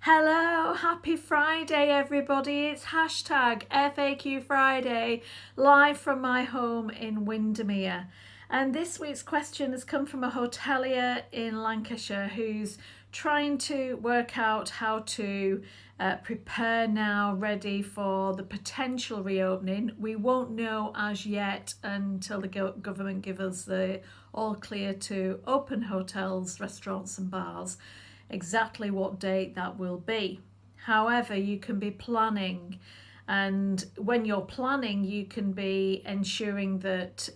Hello, happy Friday everybody. It's hashtag FAQ Friday, live from my home in Windermere. And this week's question has come from a hotelier in Lancashire who's trying to work out how to prepare now, ready for the potential reopening. We won't know as yet until the government give us the all clear to open hotels, restaurants and bars, exactly what date that will be. However, you can be planning, and when you're planning, you can be ensuring that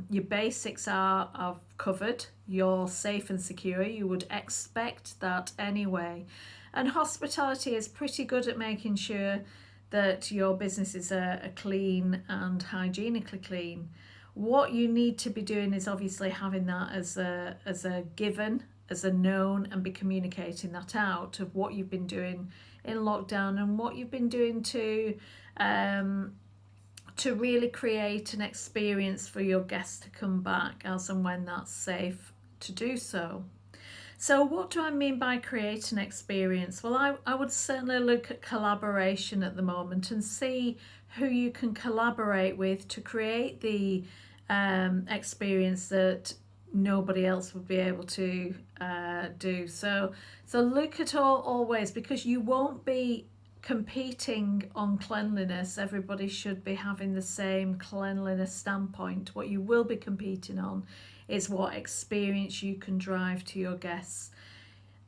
your basics are covered, you're safe and secure. You would expect that anyway. And hospitality is pretty good at making sure that your businesses are clean and hygienically clean. What you need to be doing is obviously having that as a given, as a known, and be communicating that out of what you've been doing in lockdown and what you've been doing to really create an experience for your guests to come back as and when that's safe to do so. So what do I mean by create an experience? Well, I would certainly look at collaboration at the moment and see who you can collaborate with to create the experience that nobody else would be able to do. So look at all ways, because you won't be competing on cleanliness. Everybody should be having the same cleanliness standpoint. What you will be competing on is what experience you can drive to your guests.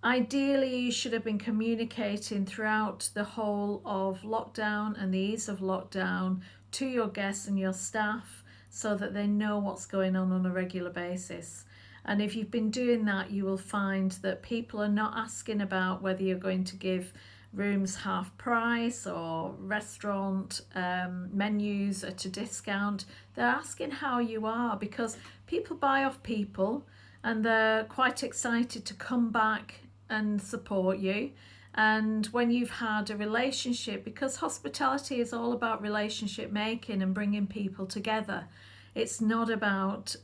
Ideally, you should have been communicating throughout the whole of lockdown and the ease of lockdown to your guests and your staff, so that they know what's going on a regular basis. And if you've been doing that, you will find that people are not asking about whether you're going to give rooms half price or restaurant menus at a discount. They're asking how you are, because people buy off people and they're quite excited to come back and support you. And when you've had a relationship, because hospitality is all about relationship making and bringing people together, it's not about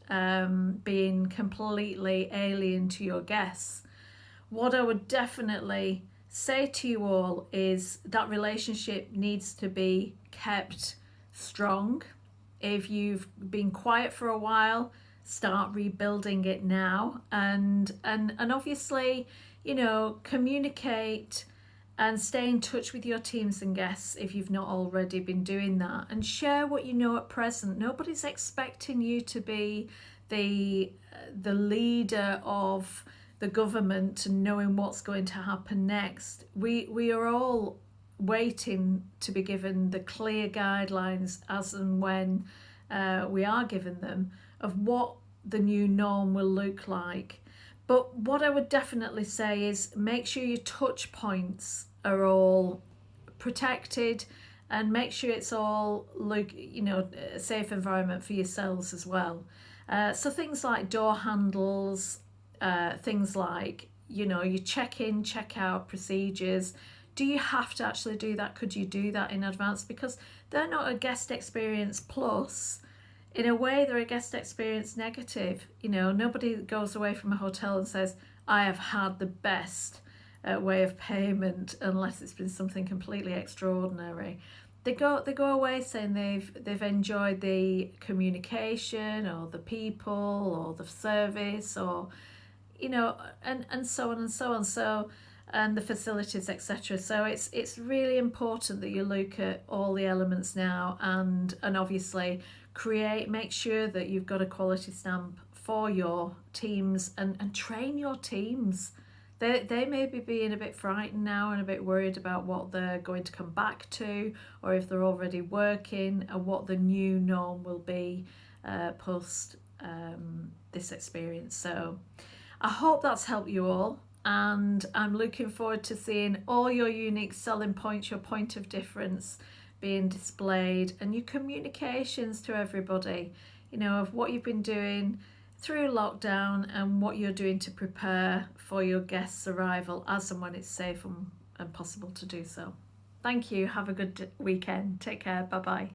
being completely alien to your guests. What I would definitely say to you all is that relationship needs to be kept strong. If you've been quiet for a while, start rebuilding it now, and obviously, communicate and stay in touch with your teams and guests if you've not already been doing that, and share what you know at present. Nobody's expecting you to be the leader of the government and knowing what's going to happen next. We are all waiting to be given the clear guidelines as and when we are given them, of what the new norm will look like. But what I would definitely say is make sure your touch points are all protected, and make sure it's all a safe environment for yourselves as well. So things like door handles, things like your check-in, check-out procedures. Do you have to actually do that? Could you do that in advance? Because they're not a guest experience plus. In a way, they're a guest experience negative. Nobody goes away from a hotel and says, I have had the best way of payment, unless it's been something completely extraordinary. They go away saying they've enjoyed the communication or the people or the service, or and so on and so on. So, and the facilities, etc. So it's really important that you look at all the elements now, and obviously make sure that you've got a quality stamp for your teams, and train your teams. They may be being a bit frightened now and a bit worried about what they're going to come back to, or if they're already working, and what the new norm will be post this experience. So I hope that's helped you all, and I'm looking forward to seeing all your unique selling points, your point of difference being displayed, and your communications to everybody, of what you've been doing through lockdown and what you're doing to prepare for your guests' arrival as and when it's safe and possible to do so. Thank you. Have a good weekend. Take care. Bye bye.